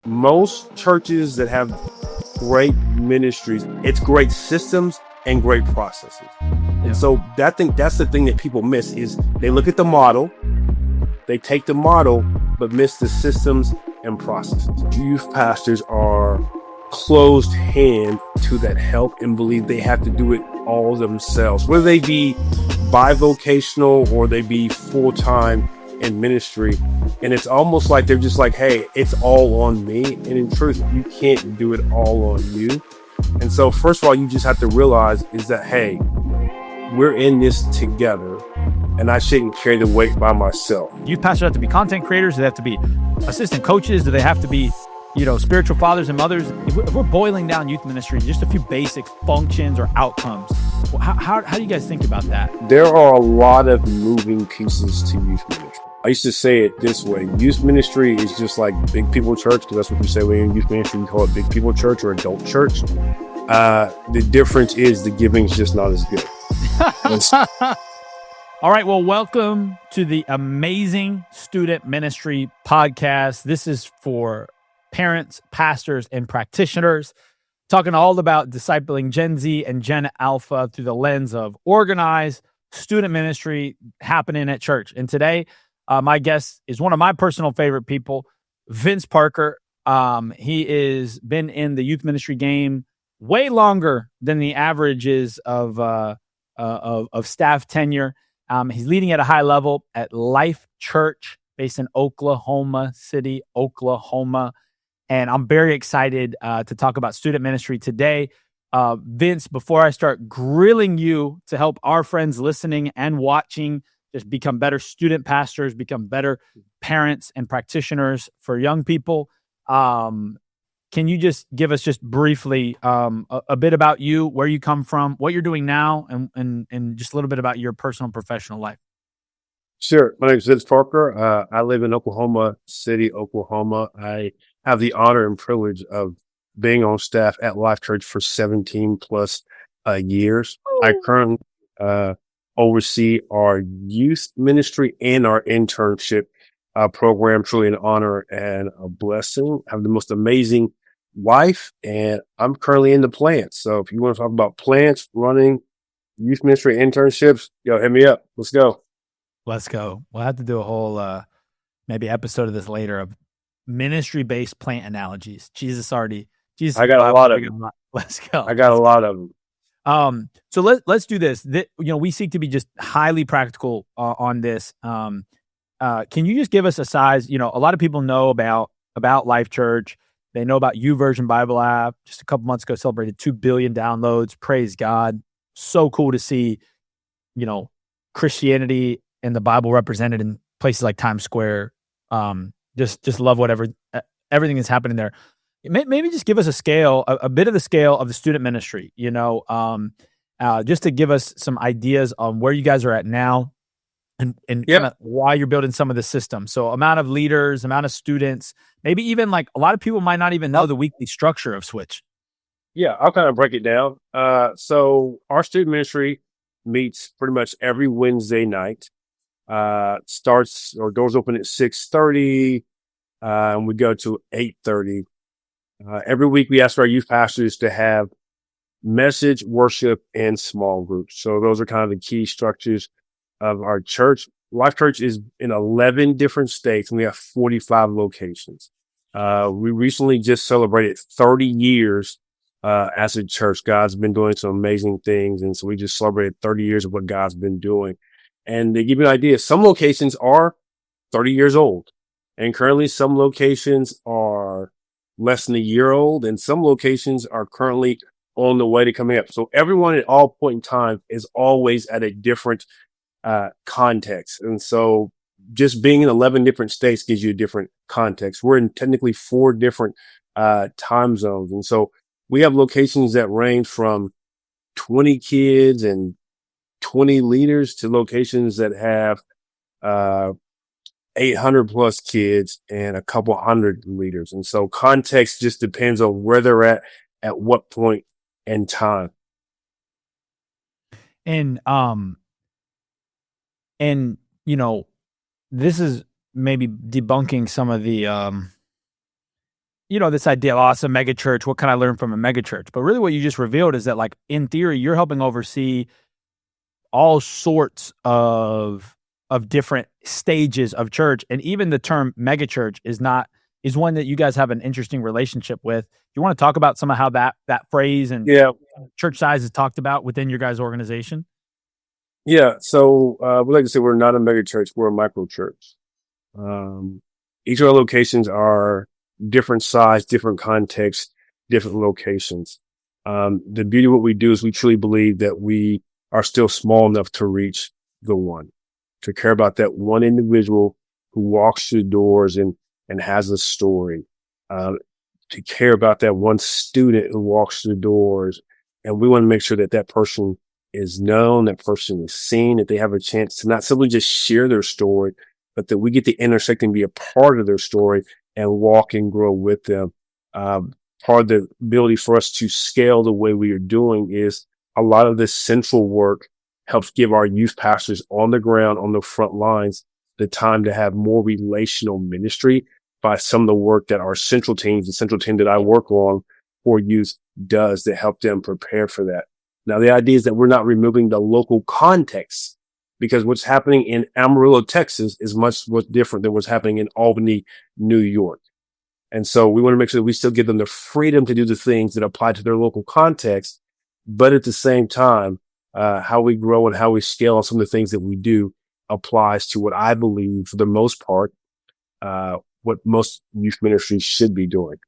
most churches that have great ministries, it's great systems and great processes. And so that's the thing that people miss is they look at the model, they take the model, but miss the systems and processes. Youth pastors are closed hand to that help and believe they have to do it all themselves, whether they be bivocational or they be full-time in ministry. And it's almost like they're just like, hey, it's all on me. And in truth, you can't do it all on you. And so first of all, you just have to realize is that, hey, we're in this together and I shouldn't carry the weight by myself. Youth pastors have to be content creators. Do they have to be assistant coaches? Do they have to be, spiritual fathers and mothers? If we're boiling down youth ministry, just a few basic functions or outcomes, how do you guys think about that? There are a lot of moving pieces to youth ministry. I used to say it this way. Youth ministry is just like big people church, because that's what we say when you're in youth ministry. We call it big people church or adult church. The difference is the giving's just not as good. All right. Well, welcome to the Amazing Student Ministry Podcast. This is for parents, pastors, and practitioners, talking all about discipling Gen Z and Gen Alpha through the lens of organized student ministry happening at church. And today, my guest is one of my personal favorite people, Vince Parker. He is been in the youth ministry game way longer than the averages of staff tenure. He's leading at a high level at Life.Church, based in Oklahoma City, Oklahoma. And I'm very excited to talk about student ministry today. Vince, before I start grilling you to help our friends listening and watching just become better student pastors, become better parents and practitioners for young people, can you just give us just briefly a bit about you, where you come from, what you're doing now, and just a little bit about your personal and professional life? Sure. My name is Vince Parker. I live in Oklahoma City, Oklahoma. I have the honor and privilege of being on staff at Life.Church for 17 plus years. I currently oversee our youth ministry and our internship program. Truly an honor and a blessing. I have the most amazing wife, and I'm currently in the plants. So if you want to talk about plants, running, youth ministry, internships, hit me up. Let's go. Let's go. We'll have to do a whole maybe episode of this later of ministry-based plant analogies. I got a lot of them. Let's go. I got a lot of them. So let's do this. We seek to be just highly practical on this. Can you just give us a size? A lot of people know about Life.Church. They know about YouVersion Bible app. Just a couple months ago, celebrated 2 billion downloads. Praise God. So cool to see, Christianity and the Bible represented in places like Times Square. Just love everything that's happening there. Maybe just give us a bit of the scale of the student ministry, just to give us some ideas on where you guys are at now and kind of why you're building some of the systems. So amount of leaders, amount of students, maybe even like a lot of people might not even know the weekly structure of Switch. Yeah, I'll kind of break it down. So our student ministry meets pretty much every Wednesday night. Doors open at 6:30, and we go to 8:30. Every week we ask our youth pastors to have message, worship, and small groups. So those are kind of the key structures of our church. Life.Church is in 11 different states, and we have 45 locations. We recently just celebrated 30 years as a church. God's been doing some amazing things, and so we just celebrated 30 years of what God's been doing. And to give you an idea, some locations are 30 years old, and currently some locations are less than a year old, and some locations are currently on the way to coming up. So everyone at all point in time is always at a different context. And so just being in 11 different states gives you a different context. We're in technically 4 different time zones. And so we have locations that range from 20 kids and 20 leaders to locations that have 800 plus kids and a couple hundred leaders. And so context just depends on where they're at what point in time. And this is maybe debunking some of the this idea of, it's a mega church. What can I learn from a mega church? But really what you just revealed is that, like, in theory, you're helping oversee all sorts of different stages of church. And even the term mega church is one that you guys have an interesting relationship with. You want to talk about some of how that phrase and church size is talked about within your guys' organization? Yeah. So we like to say we're not a mega church, we're a micro church. Each of our locations are different size, different context, different locations. The beauty of what we do is we truly believe that we are still small enough to reach the one, to care about that one individual who walks through the doors and has a story, to care about that one student who walks through the doors. And we want to make sure that that person is known, that person is seen, that they have a chance to not simply just share their story, but that we get to intersect and be a part of their story and walk and grow with them. Part of the ability for us to scale the way we are doing is a lot of this central work helps give our youth pastors on the ground, on the front lines, the time to have more relational ministry by some of the work that our central teams, the central team that I work on for youth, does to help them prepare for that. Now, the idea is that we're not removing the local context, because what's happening in Amarillo, Texas is much different than what's happening in Albany, New York. And so we want to make sure that we still give them the freedom to do the things that apply to their local context, but at the same time, how we grow and how we scale on some of the things that we do applies to what I believe, for the most part, what most youth ministries should be doing.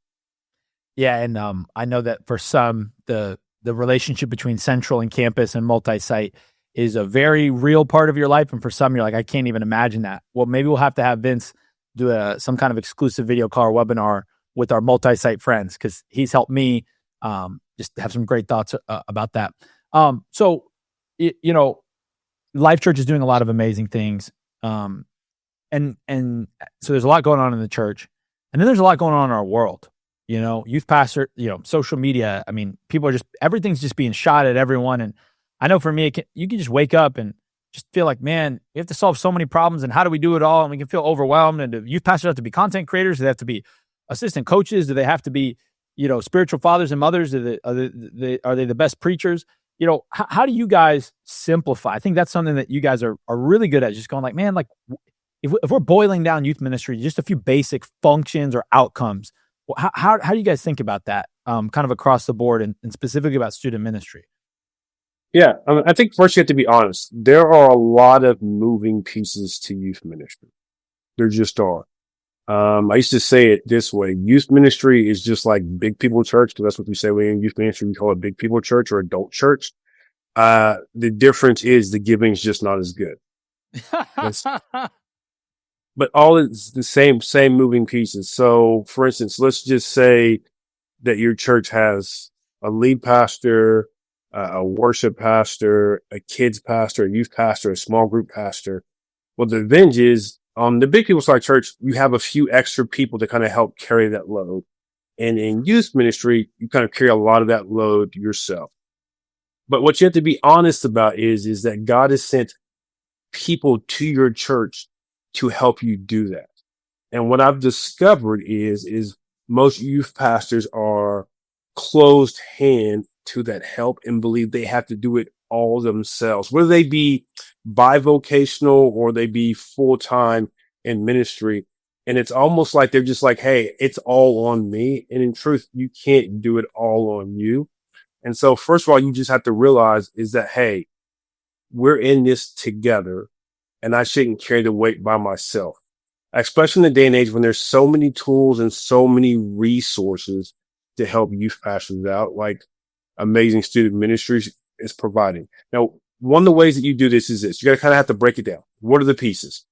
Yeah, and I know that for some, the relationship between central and campus and multi-site is a very real part of your life, and for some, you're like, I can't even imagine that. Well, maybe we'll have to have Vince do some kind of exclusive video call or webinar with our multi-site friends, because he's helped me just have some great thoughts about that. So, Life.Church is doing a lot of amazing things. And so there's a lot going on in the church, and then there's a lot going on in our world. Youth pastor, social media. I mean, everything's just being shot at everyone. And I know for me, you can just wake up and just feel like, man, we have to solve so many problems, and how do we do it all? And we can feel overwhelmed. And do youth pastors have to be content creators? Do they have to be assistant coaches? Do they have to be, spiritual fathers and mothers? Are they the best preachers? How do you guys simplify? I think that's something that you guys are really good at, just going like, man, like if we're boiling down youth ministry, just a few basic functions or outcomes, how do you guys think about that, kind of across the board, and specifically about student ministry? Yeah, I think first you have to be honest. There are a lot of moving pieces to youth ministry. There just are. I used to say it this way: youth ministry is just like big people church, because that's what we say when in youth ministry. We call it big people church or adult church. The difference is the giving is just not as good. But all is the same moving pieces. So, for instance, let's just say that your church has a lead pastor, a worship pastor, a kids pastor, a youth pastor, a small group pastor. Well, the advantage is on the big people side church, you have a few extra people to kind of help carry that load. And in youth ministry, you kind of carry a lot of that load yourself. But what you have to be honest about is that God has sent people to your church to help you do that. And what I've discovered is most youth pastors are closed hand to that help and believe they have to do it all themselves, whether they be bivocational or they be full-time in ministry. And it's almost like they're just like, hey, it's all on me. And in truth, you can't do it all on you. And so first of all, you just have to realize is that, hey, we're in this together, and I shouldn't carry the weight by myself, especially in the day and age when there's so many tools and so many resources to help youth pastors out, like Amazing Student Ministries is providing. Now, one of the ways that you do this is this. You got to kind of have to break it down. What are the pieces?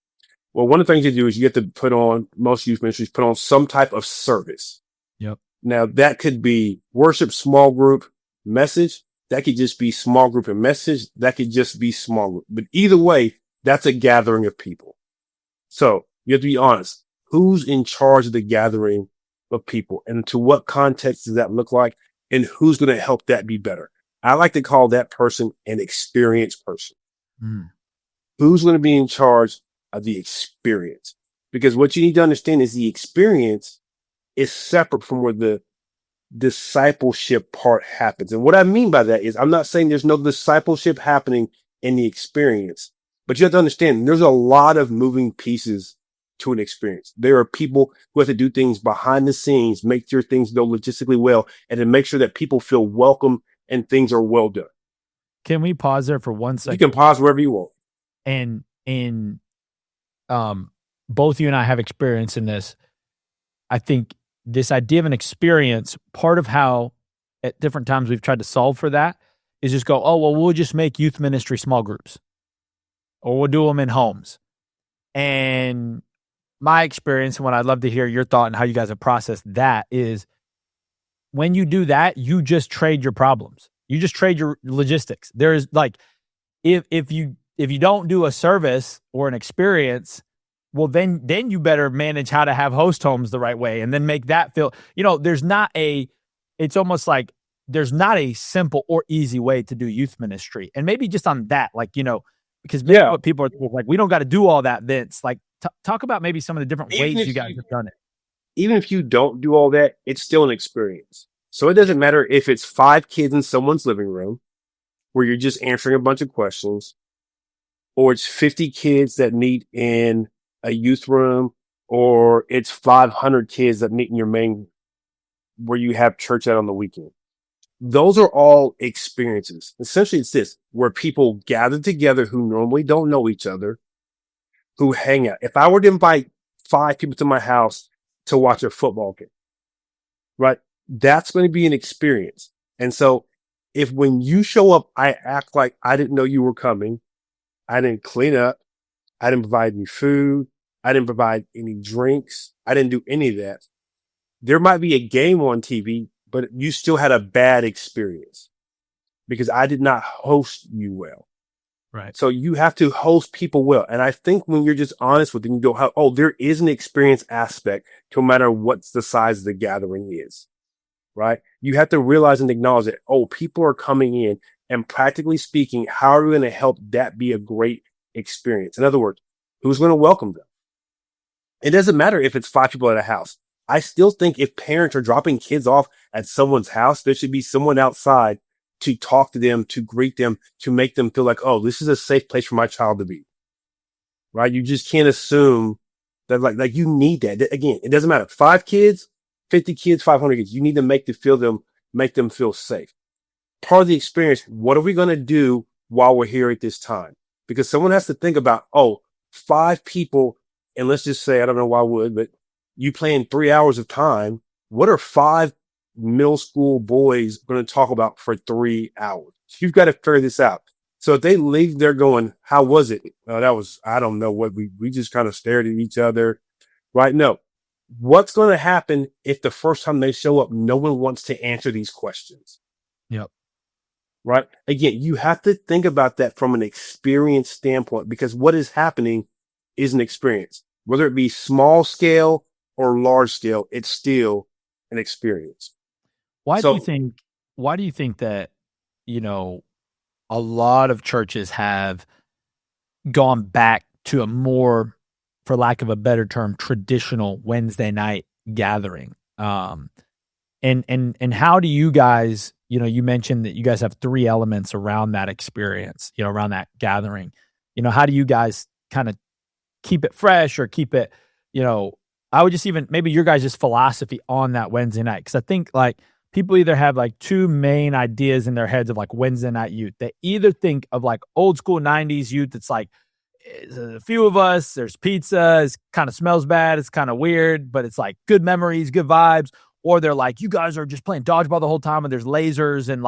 Well, one of the things you do is you have to most youth ministries put on some type of service. Yep. Now, that could be worship, small group, message. That could just be small group and message. That could just be small group. But either way, that's a gathering of people. So you have to be honest. Who's in charge of the gathering of people, and to what context does that look like, and who's going to help that be better? I like to call that person an experienced person. Who's going to be in charge of the experience? Because what you need to understand is the experience is separate from where the discipleship part happens. And what I mean by that is I'm not saying there's no discipleship happening in the experience, but you have to understand there's a lot of moving pieces to an experience. There are people who have to do things behind the scenes, make sure things go logistically well, and then make sure that people feel welcome and things are well done. Can we pause there for 1 second? You can pause wherever you want. And both you and I have experience in this. I think this idea of an experience, part of how at different times we've tried to solve for that is just go, oh, well, we'll just make youth ministry small groups, or we'll do them in homes. And my experience, and what I'd love to hear your thought and how you guys have processed that, is when you do that, you just trade your problems. You just trade your logistics. There's like, if you don't do a service or an experience, well, then you better manage how to have host homes the right way, and then make that feel, it's almost like there's not a simple or easy way to do youth ministry. And maybe just on that, because maybe what people are like, we don't got to do all that, Vince. Like, talk about maybe some of the different ways you guys have done it. Even if you don't do all that, it's still an experience. So it doesn't matter if it's 5 kids in someone's living room where you're just answering a bunch of questions, or it's 50 kids that meet in a youth room, or it's 500 kids that meet in your main, where you have church at on the weekend. Those are all experiences. Essentially, it's this, where people gather together who normally don't know each other, who hang out. If I were to invite 5 people to my house to watch a football game, right? That's going to be an experience. And so if when you show up, I act like I didn't know you were coming, I didn't clean up, I didn't provide any food, I didn't provide any drinks, I didn't do any of that, there might be a game on TV, but you still had a bad experience because I did not host you well. Right. So you have to host people well. And I think when you're just honest with them, you go, there is an experience aspect no matter what the size of the gathering is, right? You have to realize and acknowledge that, people are coming in, and practically speaking, how are we going to help that be a great experience? In other words, who's going to welcome them? It doesn't matter if it's 5 people at a house. I still think if parents are dropping kids off at someone's house, there should be someone outside to talk to them, to greet them, to make them feel like, this is a safe place for my child to be. Right? You just can't assume that like you need that. Again, it doesn't matter. 5 kids, 50 kids, 500 kids. You need to make them feel safe. Part of the experience, what are we going to do while we're here at this time? Because someone has to think about, 5 people, and let's just say, I don't know why I would, but you plan 3 hours of time. What are 5 middle school boys going to talk about for 3 hours? You've got to figure this out. So if they leave there going, how was it? I don't know what we just kind of stared at each other, right? No. What's going to happen if the first time they show up, no one wants to answer these questions? Yep. Right. Again, you have to think about that from an experience standpoint, because what is happening is an experience, whether it be small scale or large scale, it's still an experience. Why do you think that, a lot of churches have gone back to a more, for lack of a better term, traditional Wednesday night gathering? And how do you guys, you mentioned that you guys have 3 elements around that experience, around that gathering. How do you guys kind of keep it fresh, or keep it, I would just maybe your guys' philosophy on that Wednesday night? Because I think people either have 2 main ideas in their heads of Wednesday night youth. They either think of old school 90s youth. It's a few of us, there's pizza, it kind of smells bad, it's kind of weird, but it's good memories, good vibes. Or they're you guys are just playing dodgeball the whole time, and there's lasers and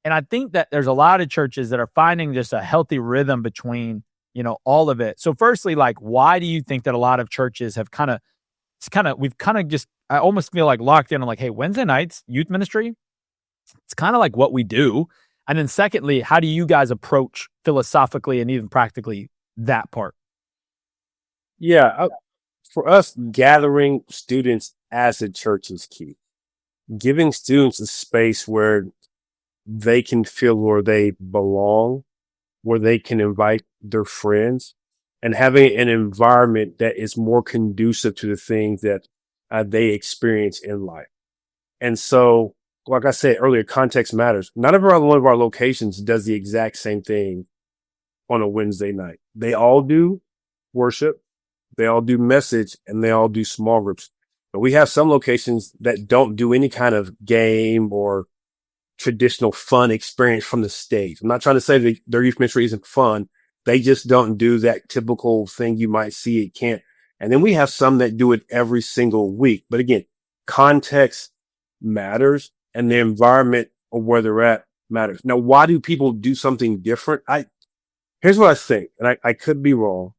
and I think that there's a lot of churches that are finding just a healthy rhythm between, all of it. So firstly, why do you think that a lot of churches have we've just, I almost feel locked in on hey, Wednesday nights, youth ministry, it's kind of what we do. And then secondly, how do you guys approach philosophically and even practically that part? Yeah. For us, gathering students as a church is key. Giving students a space where they can feel where they belong, where they can invite their friends, and having an environment that is more conducive to the things that they experience in life. And so, like I said earlier, context matters. Not every one of our locations does the exact same thing on a Wednesday night. They all do worship, they all do message, and they all do small groups. But we have some locations that don't do any kind of game or traditional fun experience from the stage. I'm not trying to say that their youth ministry isn't fun. They just don't do that typical thing you might see at camp. And then we have some that do it every single week. But again, context matters and the environment of where they're at matters. Now, why do people do something different? Here's what I think, and I could be wrong,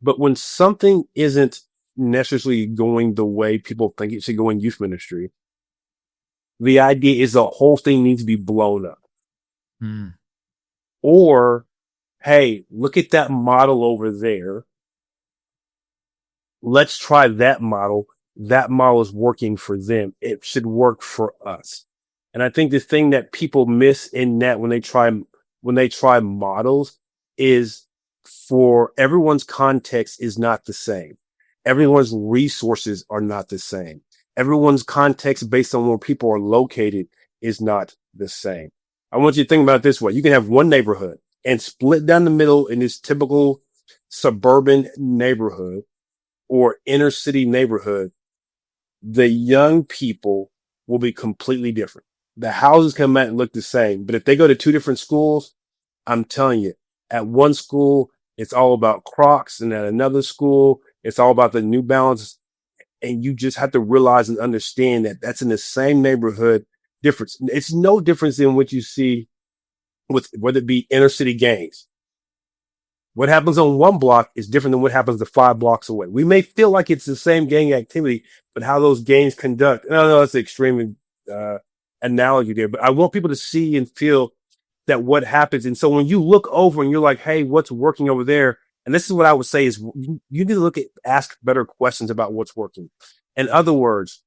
but when something isn't necessarily going the way people think it should go in youth ministry, the idea is the whole thing needs to be blown up. Mm. Or, hey, look at that model over there. Let's try that model. That model is working for them. It should work for us. And I think the thing that people miss in that when they try models is for everyone's context is not the same. Everyone's resources are not the same. Everyone's context based on where people are located is not the same. I want you to think about it this way. You can have one neighborhood and split down the middle in this typical suburban neighborhood or inner city neighborhood. The young people will be completely different. The houses come out and look the same, but if they go to two different schools, I'm telling you, at one school, it's all about Crocs, and at another school, it's all about the New Balance. And you just have to realize and understand that that's in the same neighborhood difference. It's no difference than what you see with whether it be inner city gangs. What happens on one block is different than what happens 5 blocks away. We may feel like it's the same gang activity, but how those gangs conduct. And I know that's an extreme analogy there, but I want people to see and feel that what happens. And so when you look over and you're like, hey, what's working over there? And this is what I would say is you need to ask better questions about what's working. In other words,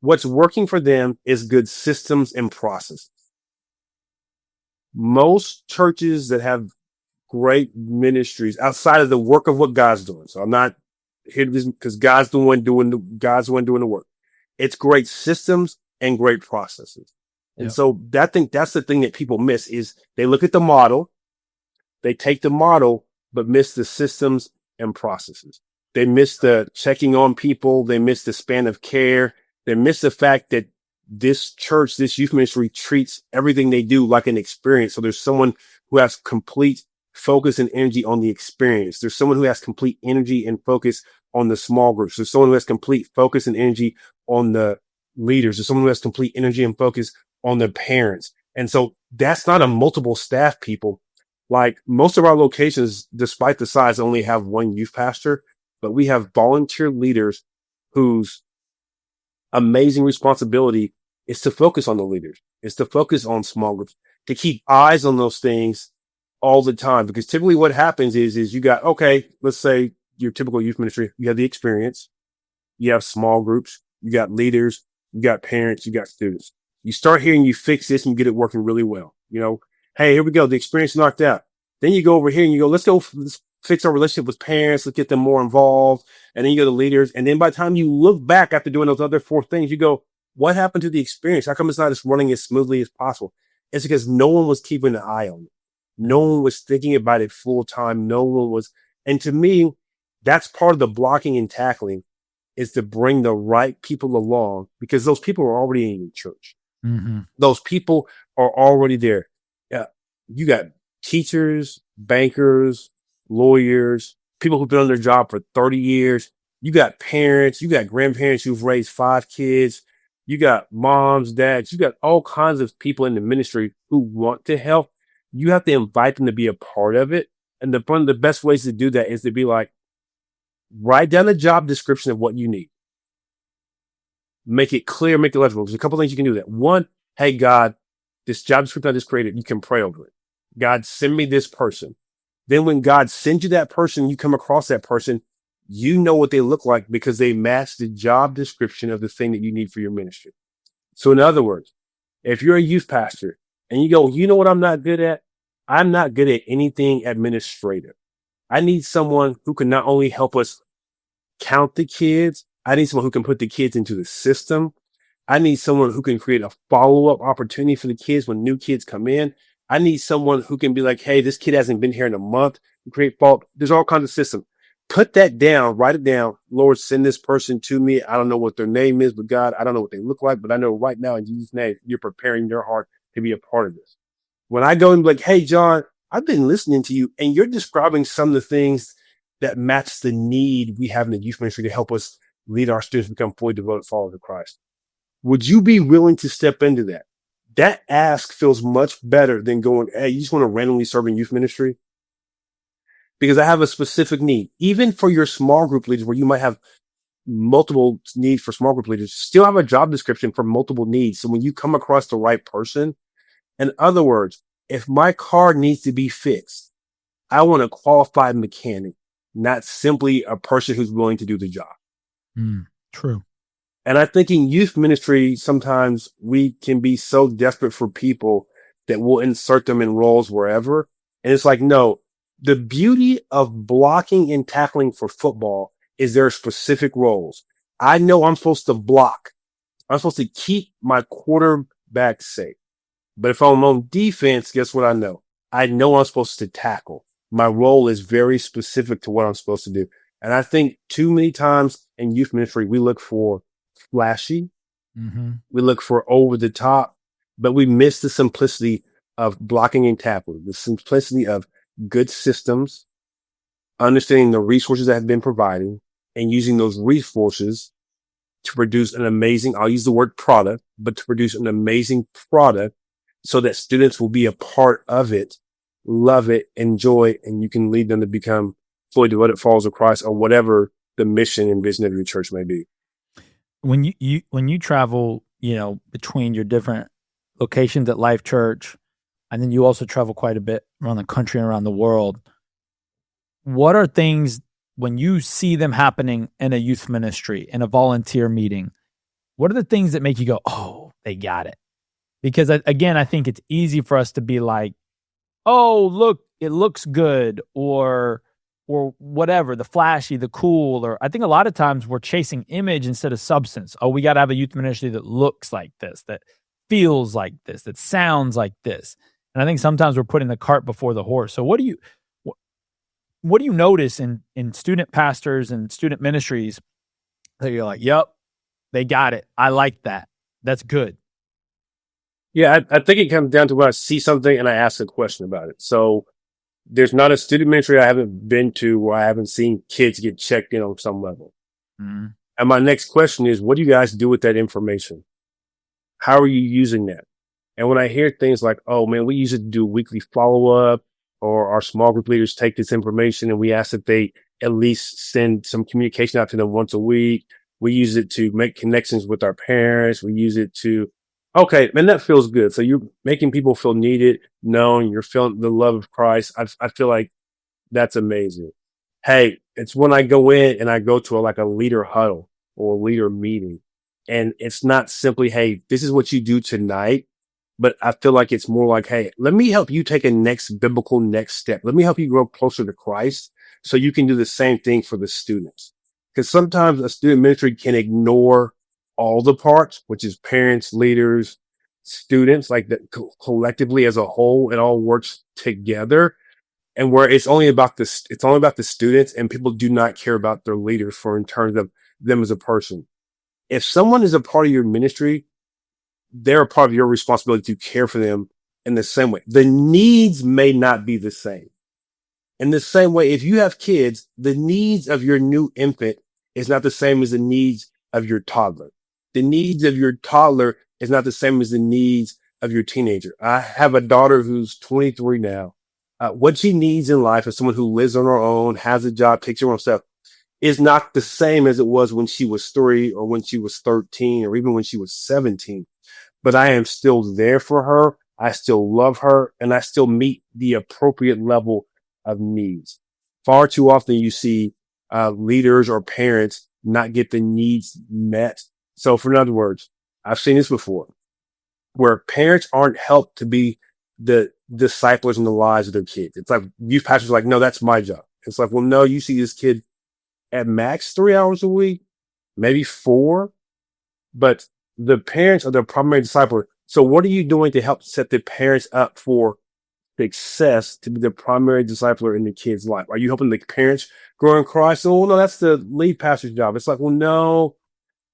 what's working for them is good systems and processes. Most churches that have great ministries outside of the work of what God's doing. So I'm not here because God's the one doing the work. It's great systems and great processes. And Yep. so that's the thing that people miss is they look at the model, they take the model, but miss the systems and processes. They miss the checking on people. They miss the span of care. They miss the fact that this church, this youth ministry treats everything they do like an experience. So there's someone who has complete focus and energy on the experience. There's someone who has complete energy and focus on the small groups. There's someone who has complete focus and energy on the leaders. There's someone who has complete energy and focus on the parents. And so that's not a multiple staff people. Like most of our locations, despite the size, only have one youth pastor, but we have volunteer leaders whose amazing responsibility is to focus on the leaders, is to focus on small groups, to keep eyes on those things all the time. Because typically what happens is you got, okay, let's say your typical youth ministry, you have the experience, you have small groups, you got leaders, you got parents, you got students. You start here and you fix this and you get it working really well. You know, hey, here we go. The experience knocked out. Then you go over here and you go, let's fix our relationship with parents. Let's get them more involved. And then you go to leaders. And then by the time you look back after doing those other 4 things, you go, what happened to the experience? How come it's not as running as smoothly as possible? It's because no one was keeping an eye on it. No one was thinking about it full time. No one was. And to me, that's part of the blocking and tackling is to bring the right people along because those people are already in your church. Mm-hmm. Those people are already there. Yeah. You got teachers, bankers, lawyers, people who've been on their job for 30 years. You got parents, you got grandparents who've raised 5 kids. You got moms, dads, you got all kinds of people in the ministry who want to help. You have to invite them to be a part of it. And one of the best ways to do that is to be like, write down a job description of what you need. Make it clear, make it legible. There's a couple things you can do that. One, hey, God, this job description I just created, you can pray over it. God, send me this person. Then when God sends you that person, you come across that person, you know what they look like because they match the job description of the thing that you need for your ministry. So in other words, if you're a youth pastor and you go, you know what I'm not good at? I'm not good at anything administrative. I need someone who can not only help us count the kids, I need someone who can put the kids into the system. I need someone who can create a follow-up opportunity for the kids when new kids come in. I need someone who can be like, hey, this kid hasn't been here in a month. Create follow. There's all kinds of systems. Put that down, write it down. Lord, send this person to me. I don't know what their name is, but God, I don't know what they look like, but I know right now in Jesus' name, you're preparing their heart to be a part of this. When I go and be like, hey, John, I've been listening to you and you're describing some of the things that match the need we have in the youth ministry to help us lead our students become fully devoted followers of Christ. Would you be willing to step into that? That ask feels much better than going, hey, you just want to randomly serve in youth ministry? Because I have a specific need. Even for your small group leaders where you might have multiple needs for small group leaders, still have a job description for multiple needs. So when you come across the right person, in other words, if my car needs to be fixed, I want a qualified mechanic, not simply a person who's willing to do the job. True. And I think in youth ministry, sometimes we can be so desperate for people that we'll insert them in roles wherever. And it's like, no, the beauty of blocking and tackling for football is there are specific roles. I know I'm supposed to block. I'm supposed to keep my quarterback safe. But if I'm on defense, guess what I know? I know I'm supposed to tackle. My role is very specific to what I'm supposed to do. And I think too many times in youth ministry, we look for flashy. We look for over the top, but we miss the simplicity of blocking and tackling, the simplicity of good systems, understanding the resources that have been provided and using those resources to produce an amazing, I'll use the word product, but to produce an amazing product so that students will be a part of it, love it, enjoy it, and you can lead them to become fully devoted followers of Christ or whatever the mission and vision of your church may be. When you travel, between your different locations at Life.Church, and then you also travel quite a bit around the country and around the world, what are things when you see them happening in a youth ministry, in a volunteer meeting, what are the things that make you go, oh, they got it? Because again, I think it's easy for us to be like, oh, look, it looks good, or whatever, the flashy, the cool, or I think a lot of times we're chasing image instead of substance. Oh, we got to have a youth ministry that looks like this, that feels like this, that sounds like this. And I think sometimes we're putting the cart before the horse. So what do you notice in student pastors and student ministries that you're like, yep, they got it. I like that. That's good. Yeah, I think it comes down to when I see something and I ask a question about it. So there's not a student ministry I haven't been to where I haven't seen kids get checked in on some level. And my next question is, what do you guys do with that information? How are you using that? And when I hear things like, oh man, we use it to do weekly follow-up, or our small group leaders take this information and we ask that they at least send some communication out to them once a week. We use it to make connections with our parents. We use it to, okay, man, that feels good. So you're making people feel needed, known, you're feeling the love of Christ. I feel like that's amazing. Hey, it's when I go in and I go to a leader huddle or a leader meeting, and it's not simply, hey, this is what you do tonight. But I feel like it's more like, hey, let me help you take a biblical next step. Let me help you grow closer to Christ so you can do the same thing for the students. Because sometimes a student ministry can ignore all the parts, which is parents, leaders, students, like that collectively as a whole, it all works together. And where it's only about the students, and people do not care about their leaders in terms of them as a person. If someone is a part of your ministry, they're a part of your responsibility to care for them in the same way. The needs may not be the same. In the same way, if you have kids, the needs of your new infant is not the same as the needs of your toddler. The needs of your toddler is not the same as the needs of your teenager. I have a daughter who's 23 now. What she needs in life is someone who lives on her own, has a job, takes care of herself, is not the same as it was when she was 3 or when she was 13 or even when she was 17. But I am still there for her. I still love her, and I still meet the appropriate level of needs. Far too often you see leaders or parents not get the needs met. So in other words, I've seen this before where parents aren't helped to be the disciplers in the lives of their kids. It's like youth pastors are like, no, that's my job. It's like, well, no, you see this kid at max 3 hours a week. maybe 4, but the parents are the primary discipler. So what are you doing to help set the parents up for success to be the primary discipler in the kid's life? Are you helping the parents grow in Christ? Oh, no, that's the lead pastor's job. It's like, well, no,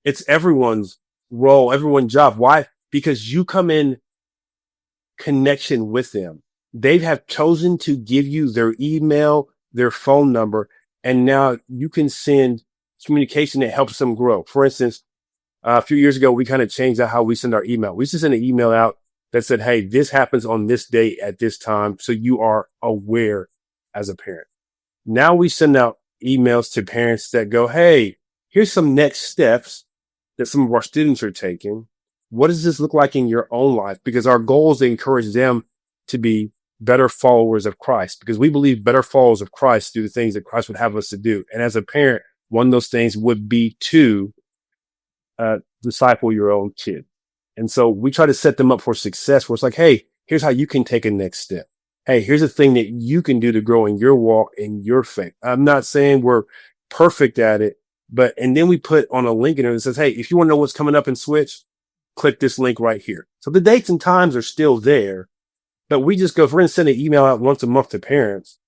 it's everyone's role, everyone's job. Why? Because you come in connection with them. They have chosen to give you their email, their phone number, and now you can send communication that helps them grow. For instance, a few years ago, we kind of changed out how we send our email. We used to send an email out that said, hey, this happens on this date at this time, so you are aware as a parent. Now we send out emails to parents that go, hey, here's some next steps that some of our students are taking. What does this look like in your own life? Because our goal is to encourage them to be better followers of Christ, because we believe better followers of Christ do the things that Christ would have us to do. And as a parent, one of those things would be to disciple your own kid. And so we try to set them up for success where it's like, hey, here's how you can take a next step. Hey, here's a thing that you can do to grow in your walk and your faith. I'm not saying we're perfect at it, and then we put on a link in there that says, hey, if you want to know what's coming up in Switch, click this link right here. So the dates and times are still there, but we just go, if we're going to send an email out once a month to parents,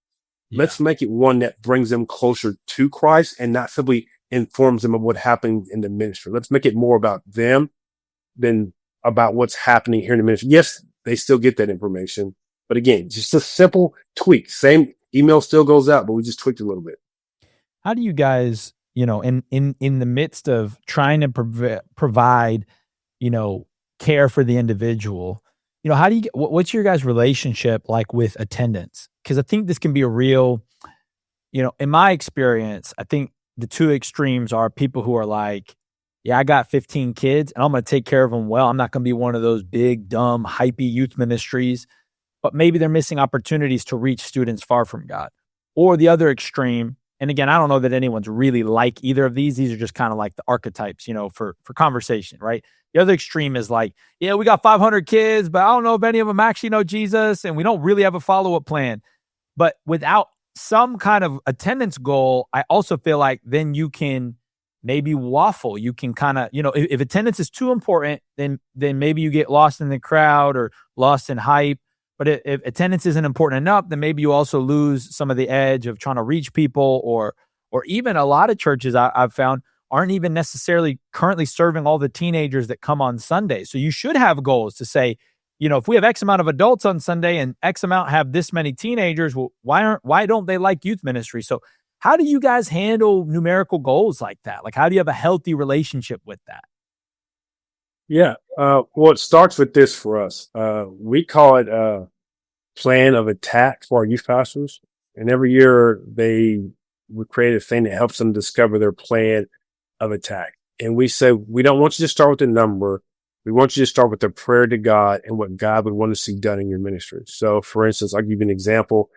let's make it one that brings them closer to Christ and not simply informs them of what happened in the ministry. Let's make it more about them than about what's happening here in the ministry. Yes, they still get that information, but again, just a simple tweak. Same email still goes out, but we just tweaked it a little bit. How do you guys, in the midst of trying to provide, care for the individual, how do you, what's your guys' relationship like with attendance? Because I think this can be a real, in my experience, I think the two extremes are people who are like, yeah, I got 15 kids and I'm going to take care of them well. I'm not going to be one of those big, dumb, hypey youth ministries, but maybe they're missing opportunities to reach students far from God. Or the other extreme, and again, I don't know that anyone's really like either of these. These are just kind of like the archetypes, for conversation, right? The other extreme is like, yeah, we got 500 kids, but I don't know if any of them actually know Jesus, and we don't really have a follow-up plan. But without some kind of attendance goal, I also feel like then you can maybe waffle. You can kind of, if attendance is too important, then maybe you get lost in the crowd or lost in hype. But if attendance isn't important enough, then maybe you also lose some of the edge of trying to reach people, or even a lot of churches I've found aren't even necessarily currently serving all the teenagers that come on Sunday. So you should have goals to say, if we have X amount of adults on Sunday and X amount have this many teenagers, well, why don't they like youth ministry? So how do you guys handle numerical goals like that? Like, how do you have a healthy relationship with that? Yeah. Well, it starts with this for us. We call it a plan of attack for our youth pastors. And every year we create a thing that helps them discover their plan of attack. And we say, we don't want you to start with a number. We want you to start with a prayer to God and what God would want to see done in your ministry. So for instance, I'll give you an example.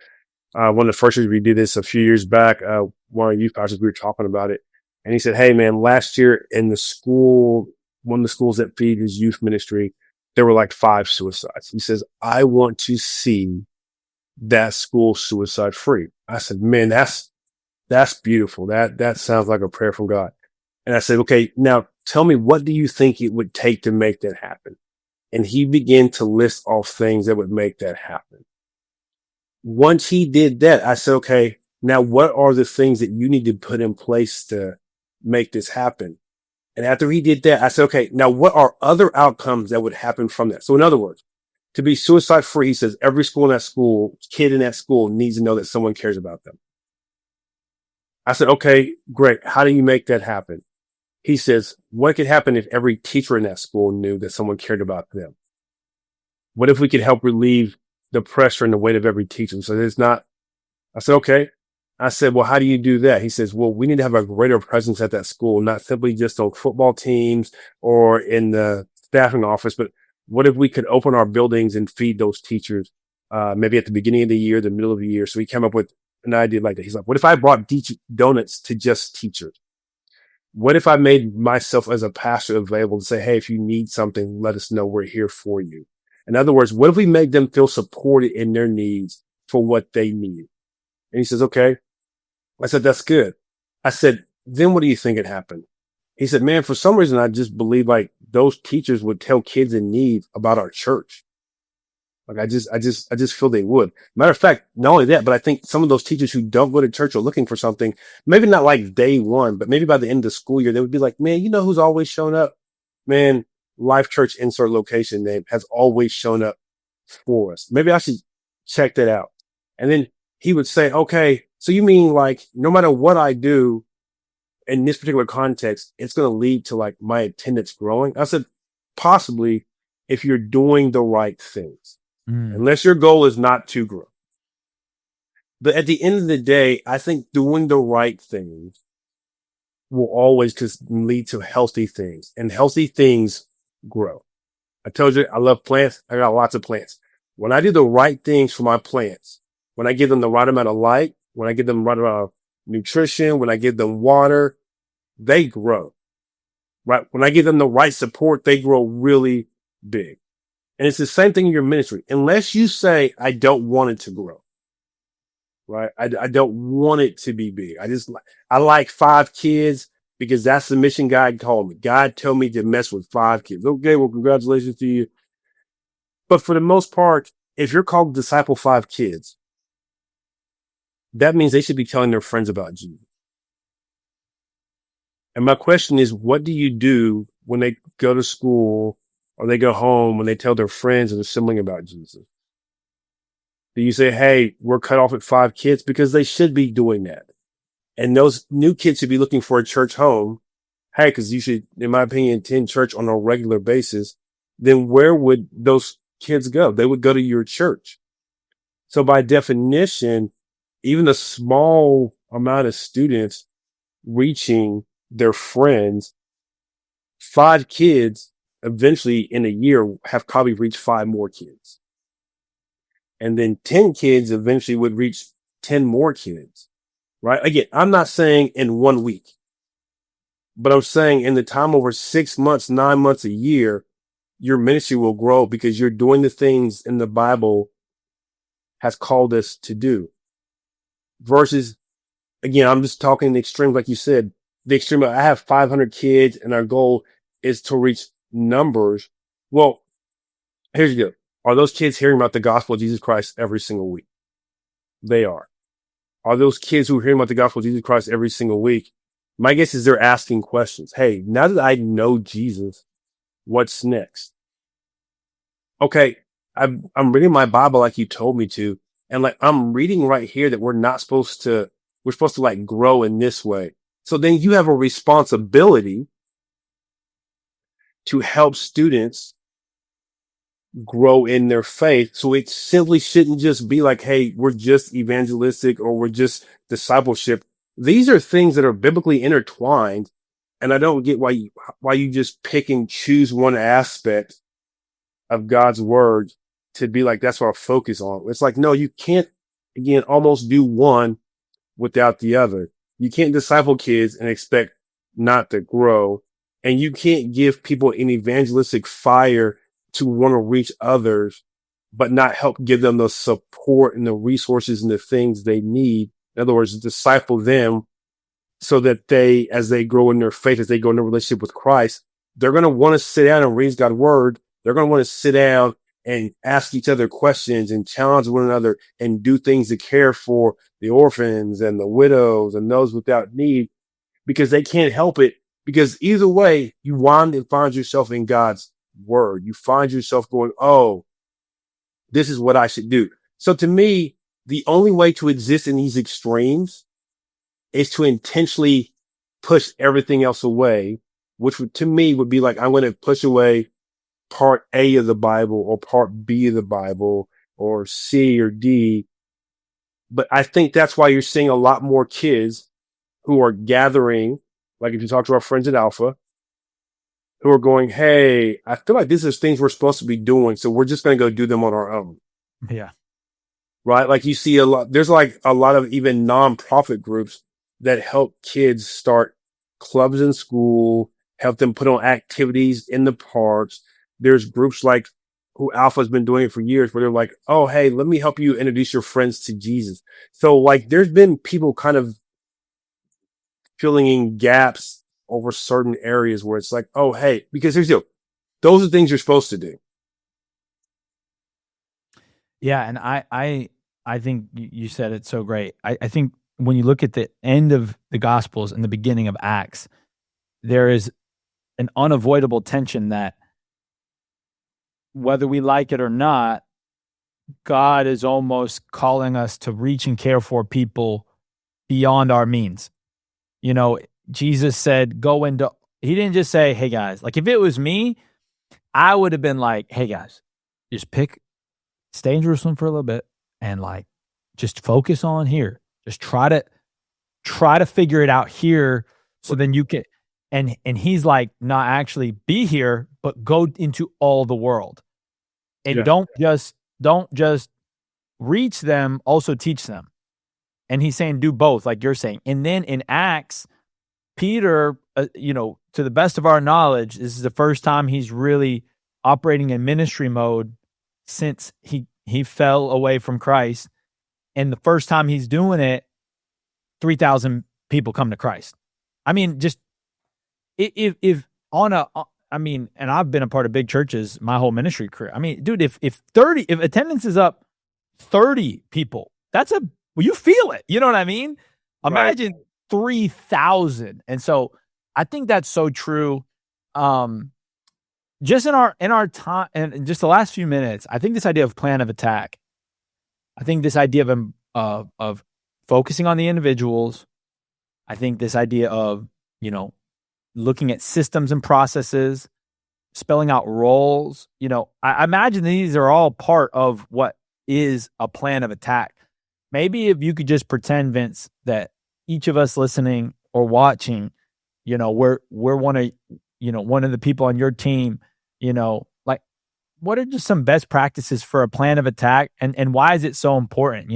One of the first years we did this a few years back, one of our youth pastors, we were talking about it. And he said, hey man, last year in the school, one of the schools that feed his youth ministry, there were like 5 suicides. He says, I want to see that school suicide free. I said, man, that's beautiful. That sounds like a prayer from God. And I said, okay, now tell me, what do you think it would take to make that happen? And he began to list off things that would make that happen. Once he did that, I said, okay, now what are the things that you need to put in place to make this happen? And after he did that, I said, okay, now what are other outcomes that would happen from that? So in other words, to be suicide free, he says every kid in that school needs to know that someone cares about them. I said, okay, great. How do you make that happen? He says, what could happen if every teacher in that school knew that someone cared about them? What if we could help relieve the pressure and the weight of every teacher? So it's not, I said, okay. I said, well, how do you do that? He says, well, we need to have a greater presence at that school, not simply just on football teams or in the staffing office, but what if we could open our buildings and feed those teachers, maybe at the beginning of the year, the middle of the year? So he came up with an idea like that. He's like, what if I brought donuts to just teachers? What if I made myself as a pastor available to say, hey, if you need something, let us know. We're here for you. In other words, what if we make them feel supported in their needs for what they need? And he says, okay. I said, that's good. I said, then what do you think had happened? He said, man, for some reason, I just believe like those teachers would tell kids in need about our church. Like I just feel they would. Matter of fact, not only that, but I think some of those teachers who don't go to church are looking for something, maybe not like day one, but maybe by the end of the school year, they would be like, man, you know who's always shown up? Man, Life.Church insert location name has always shown up for us. Maybe I should check that out. And then he would say, okay, so you mean like no matter what I do in this particular context, it's going to lead to like my attendance growing? I said, possibly if you're doing the right things, unless your goal is not to grow. But at the end of the day, I think doing the right things will always just lead to healthy things, and healthy things grow. I told you I love plants. I got lots of plants. When I do the right things for my plants, when I give them the right amount of light, when I give them the right amount of nutrition, when I give them water, they grow. Right? When I give them the right support, they grow really big. And it's the same thing in your ministry. Unless you say, I don't want it to grow. Right? I don't want it to be big. I like 5 kids because that's the mission God called me. God told me to mess with 5 kids. Okay, well, congratulations to you. But for the most part, if you're called to disciple 5 kids, that means they should be telling their friends about Jesus. And my question is, what do you do when they go to school or they go home, when they tell their friends and their sibling about Jesus? Do you say, hey, we're cut off at 5 kids? Because they should be doing that. And those new kids should be looking for a church home. Hey, because you should, in my opinion, attend church on a regular basis. Then where would those kids go? They would go to your church. So by definition, even a small amount of students reaching their friends, 5 kids eventually in a year have probably reached 5 more kids. And then 10 kids eventually would reach 10 more kids, right? Again, I'm not saying in 1 week, but I'm saying in the time over 6 months, 9 months, a year, your ministry will grow because you're doing the things in the Bible has called us to do. Versus, again, I'm just talking the extremes, like you said, the extreme. I have 500 kids and our goal is to reach numbers. Well, here's the deal. Are those kids hearing about the gospel of Jesus Christ every single week? They are. Are those kids who are hearing about the gospel of Jesus Christ every single week? My guess is they're asking questions. Hey, now that I know Jesus, what's next? Okay, I'm reading my Bible like you told me to. And like, I'm reading right here that we're supposed to like grow in this way. So then you have a responsibility to help students grow in their faith. So it simply shouldn't just be like, hey, we're just evangelistic or we're just discipleship. These are things that are biblically intertwined. And I don't get why you just pick and choose one aspect of God's word to be like, that's what I'll focus on. It's like, no, you can't, again, almost do one without the other. You can't disciple kids and expect not to grow. And you can't give people an evangelistic fire to want to reach others, but not help give them the support and the resources and the things they need. In other words, disciple them so that they, as they grow in their faith, as they go in a relationship with Christ, they're going to want to sit down and read God's word. They're going to want to sit down and ask each other questions and challenge one another and do things to care for the orphans and the widows and those without need, because they can't help it. Because either way, you find yourself in God's word. You find yourself going, oh, this is what I should do. So to me, the only way to exist in these extremes is to intentionally push everything else away, which would, to me, would be like, I'm going to push away part A of the Bible or part B of the Bible or C or D. But I think that's why you're seeing a lot more kids who are gathering, like if you talk to our friends at Alpha, who are going, hey, I feel like these are things we're supposed to be doing, so we're just going to go do them on our own. Yeah. Right? Like you see there's like a lot of even nonprofit groups that help kids start clubs in school, help them put on activities in the parks. There's groups like who Alpha's been doing it for years where they're like, oh, hey, let me help you introduce your friends to Jesus. So like there's been people kind of filling in gaps over certain areas where it's like, oh, hey, because here's the deal. Those are things you're supposed to do. Yeah, and I think you said it so great. I think when you look at the end of the Gospels and the beginning of Acts, there is an unavoidable tension that whether we like it or not, God is almost calling us to reach and care for people beyond our means. You know, Jesus said, go into, he didn't just say, hey guys, like if it was me, I would have been like, hey guys, just stay in Jerusalem for a little bit and like, just focus on here. Just try to figure it out here. So then you can, and he's like, not actually be here, but go into all the world and Yeah. don't just reach them, also teach them. And he's saying do both, like you're saying. And then in Acts, Peter, to the best of our knowledge, this is the first time he's really operating in ministry mode since he fell away from Christ. And the first time he's doing it, 3,000 people come to Christ. I mean, just if on a, I mean, and I've been a part of big churches my whole ministry career. I mean, dude, if attendance is up 30 people, you feel it. You know what I mean? Imagine 3,000. And so I think that's so true. Just in our time and just the last few minutes, I think this idea of plan of attack, I think this idea of focusing on the individuals, I think this idea of, looking at systems and processes, spelling out roles, I imagine these are all part of what is a plan of attack. Maybe if you could just pretend, Vince, that each of us listening or watching, we're one of the people on your team, like what are just some best practices for a plan of attack and why is it so important?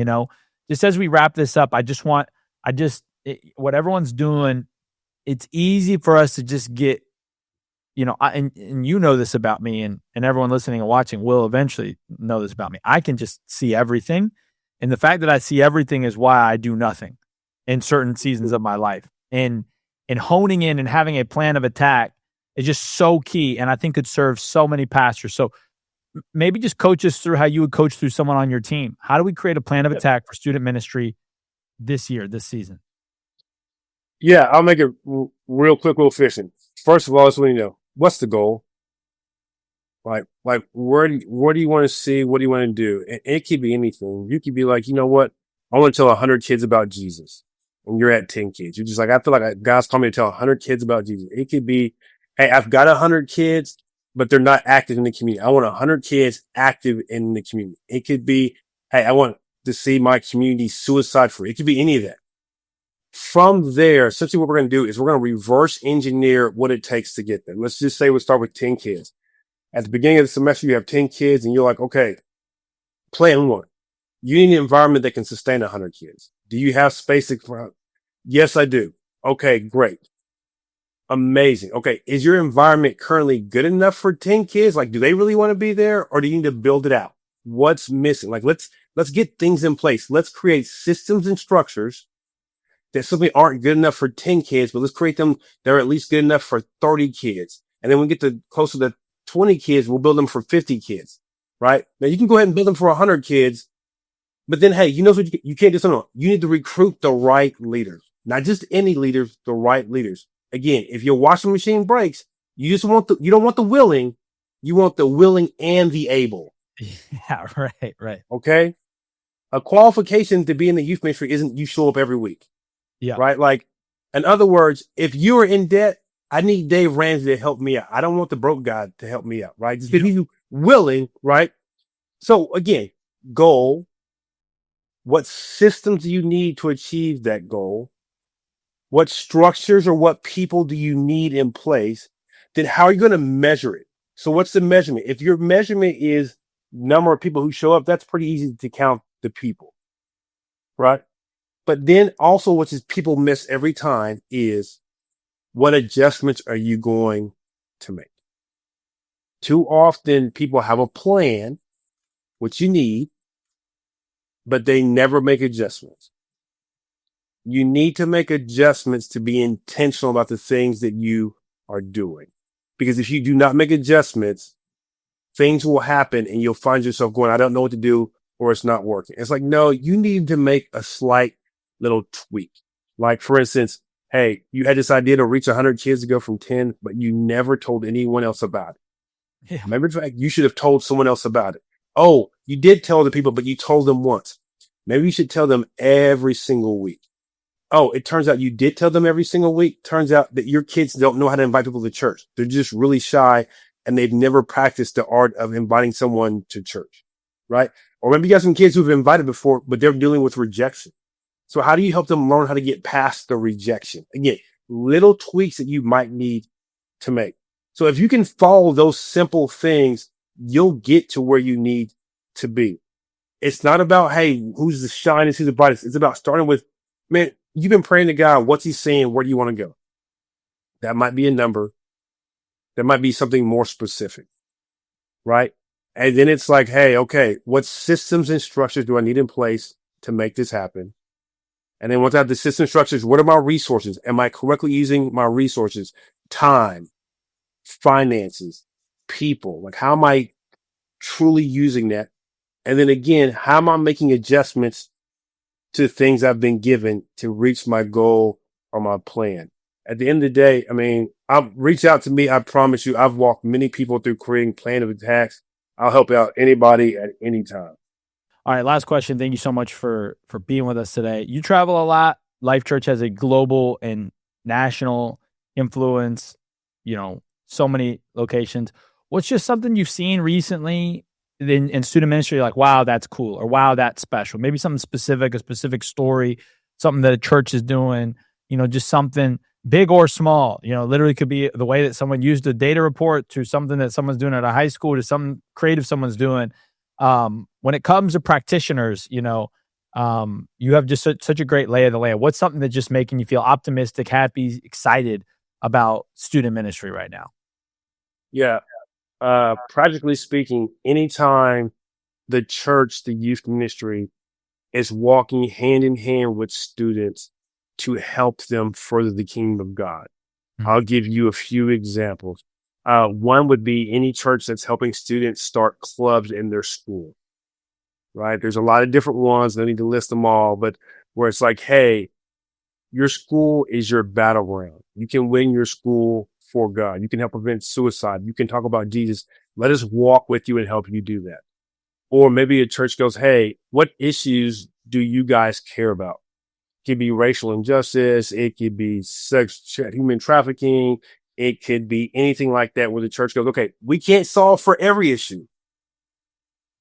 Just as we wrap this up, what everyone's doing, it's easy for us to just get, and you know this about me and everyone listening and watching will eventually know this about me. I can just see everything. And the fact that I see everything is why I do nothing in certain seasons of my life. And honing in and having a plan of attack is just so key. And I think could serve so many pastors. So maybe just coach us through how you would coach through someone on your team. How do we create a plan of attack for student ministry this season? Yeah, I'll make it real quick, real efficient. First of all, it's when what's the goal? Like where do you want to see? What do you want to do? And it could be anything. You could be like, you know what? I want to tell 100 kids about Jesus. And you're at 10 kids. You're just like, I feel like God's calling me to tell 100 kids about Jesus. It could be, hey, I've got 100 kids, but they're not active in the community. I want 100 kids active in the community. It could be, hey, I want to see my community suicide free. It could be any of that. From there, essentially what we're going to do is we're going to reverse engineer what it takes to get there. Let's just say we'll start with 10 kids. At the beginning of the semester, you have 10 kids and you're like, okay, plan one. You need an environment that can sustain 100 kids. Do you have space? Yes, I do. Okay, great. Amazing. Okay. Is your environment currently good enough for 10 kids? Like, do they really want to be there or do you need to build it out? What's missing? Like, let's get things in place. Let's create systems and structures that simply aren't good enough for 10 kids, but let's create them that are at least good enough for 30 kids. And then when we get to closer to 20 kids, we'll build them for 50 kids, right? Now you can go ahead and build them for 100 kids, but then, hey, what you can't do something. You need to recruit the right leaders, not just any leaders, the right leaders. Again, if your washing machine breaks, you don't want the willing, you want the willing and the able. Yeah, right. Okay. A qualification to be in the youth ministry isn't you show up every week. Yeah. Right. Like, in other words, if you are in debt, I need Dave Ramsey to help me out. I don't want the broke guy to help me out. Right. Just be willing. Right. So again, goal. What systems do you need to achieve that goal? What structures or what people do you need in place? Then how are you going to measure it? So what's the measurement? If your measurement is number of people who show up, that's pretty easy to count the people. Right. But then also what people miss every time is what adjustments are you going to make? Too often people have a plan, which you need, but they never make adjustments. You need to make adjustments to be intentional about the things that you are doing. Because if you do not make adjustments, things will happen and you'll find yourself going, I don't know what to do, or it's not working. It's like, no, you need to make a slight little tweak. Like, for instance, hey, you had this idea to reach 100 kids to go from 10, but you never told anyone else about it. Yeah. Remember, you should have told someone else about it. Oh, you did tell the people, but you told them once. Maybe you should tell them every single week. Oh, it turns out you did tell them every single week. Turns out that your kids don't know how to invite people to church. They're just really shy and they've never practiced the art of inviting someone to church, right? Or maybe you got some kids who've invited before, but they're dealing with rejection. So how do you help them learn how to get past the rejection? Again, little tweaks that you might need to make. So if you can follow those simple things, you'll get to where you need to be. It's not about, hey, who's the shinest, who's the brightest. It's about starting with, man, you've been praying to God. What's he saying? Where do you want to go? That might be a number. That might be something more specific, right? And then it's like, hey, okay, what systems and structures do I need in place to make this happen? And then once I have the system structures, what are my resources? Am I correctly using my resources? Time, finances, people. Like, how am I truly using that? And then again, how am I making adjustments to things I've been given to reach my goal or my plan? At the end of the day, I mean, reach out to me. I promise you, I've walked many people through creating plan of attacks. I'll help out anybody at any time. All right, last question. Thank you so much for being with us today. You travel a lot. Life Church has a global and national influence, so many locations. What's just something you've seen recently in student ministry, like, wow, that's cool, or wow, that's special? Maybe something specific, a specific story, something that a church is doing, just something big or small. Literally could be the way that someone used a data report, to something that someone's doing at a high school, to some creative someone's doing. When it comes to practitioners, you have just such a great lay of the land. What's something that's just making you feel optimistic, happy, excited about student ministry right now? Yeah. Practically speaking, anytime the church, the youth ministry is walking hand in hand with students to help them further the kingdom of God. Mhm. I'll give you a few examples. One would be any church that's helping students start clubs in their school, right? There's a lot of different ones. I don't need to list them all, but where it's like, hey, your school is your battleground. You can win your school for God. You can help prevent suicide. You can talk about Jesus. Let us walk with you and help you do that. Or maybe a church goes, hey, what issues do you guys care about? It could be racial injustice. It could be human trafficking. It could be anything like that, where the church goes, okay, we can't solve for every issue,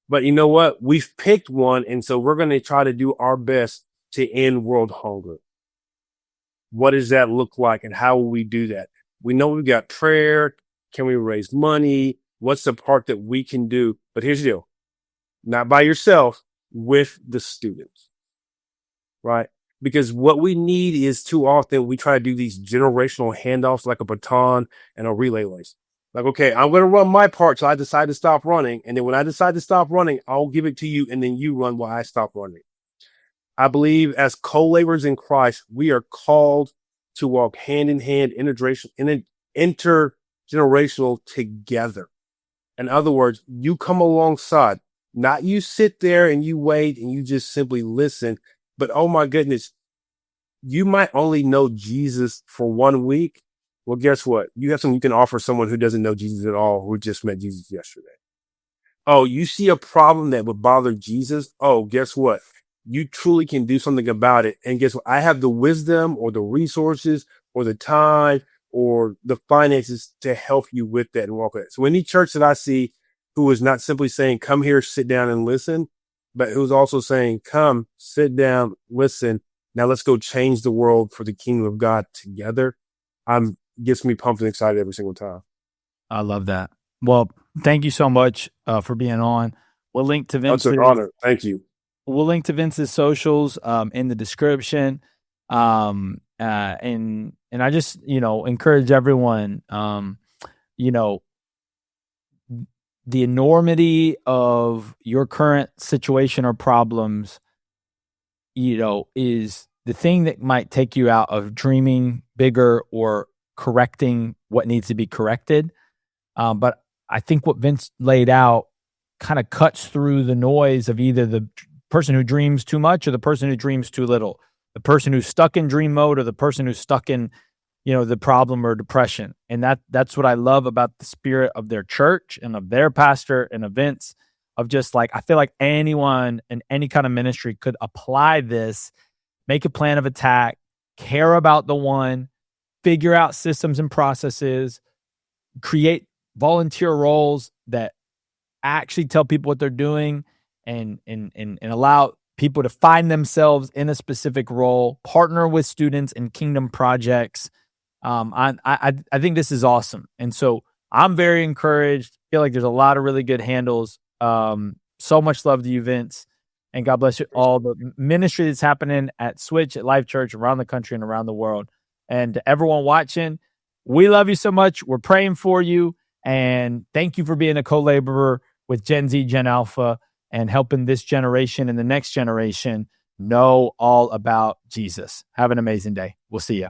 but you know what? We've picked one. And so we're going to try to do our best to end world hunger. What does that look like? And how will we do that? We know we've got prayer. Can we raise money? What's the part that we can do? But here's the deal. Not by yourself, with the students, right? Because what we need is, too often we try to do these generational handoffs like a baton and a relay race. Like, okay, I'm going to run my part till I decide to stop running. And then when I decide to stop running, I'll give it to you. And then you run while I stop running. I believe as co-laborers in Christ, we are called to walk hand in hand, intergenerational together. In other words, you come alongside, not you sit there and you wait and you just simply listen. But oh my goodness, you might only know Jesus for 1 week. Well, guess what? You have something you can offer someone who doesn't know Jesus at all, who just met Jesus yesterday. Oh, you see a problem that would bother Jesus? Oh, guess what? You truly can do something about it. And guess what? I have the wisdom or the resources or the time or the finances to help you with that and walk with it. So any church that I see who is not simply saying, come here, sit down and listen, but who's also saying, come, sit down, listen. Now let's go change the world for the kingdom of God together. Gets me pumped and excited every single time. I love that. Well, thank you so much for being on. We'll link to Vince's. That's an honor. Thank you. We'll link to Vince's socials in the description. And I just, encourage everyone, the enormity of your current situation or problems, is the thing that might take you out of dreaming bigger or correcting what needs to be corrected. But I think what Vince laid out kind of cuts through the noise of either the person who dreams too much or the person who dreams too little, the person who's stuck in dream mode or the person who's stuck in, the problem or depression. And that's what I love about the spirit of their church and of their pastor and of Vince, of just like, I feel like anyone in any kind of ministry could apply this, make a plan of attack, care about the one, figure out systems and processes, create volunteer roles that actually tell people what they're doing, and allow people to find themselves in a specific role, partner with students in kingdom projects. I think this is awesome. And so I'm very encouraged. Feel like there's a lot of really good handles. So much love to you, Vince. And God bless you all. The ministry that's happening at Switch, at Life.Church, around the country and around the world. And to everyone watching, we love you so much. We're praying for you. And thank you for being a co-laborer with Gen Z, Gen Alpha, and helping this generation and the next generation know all about Jesus. Have an amazing day. We'll see you.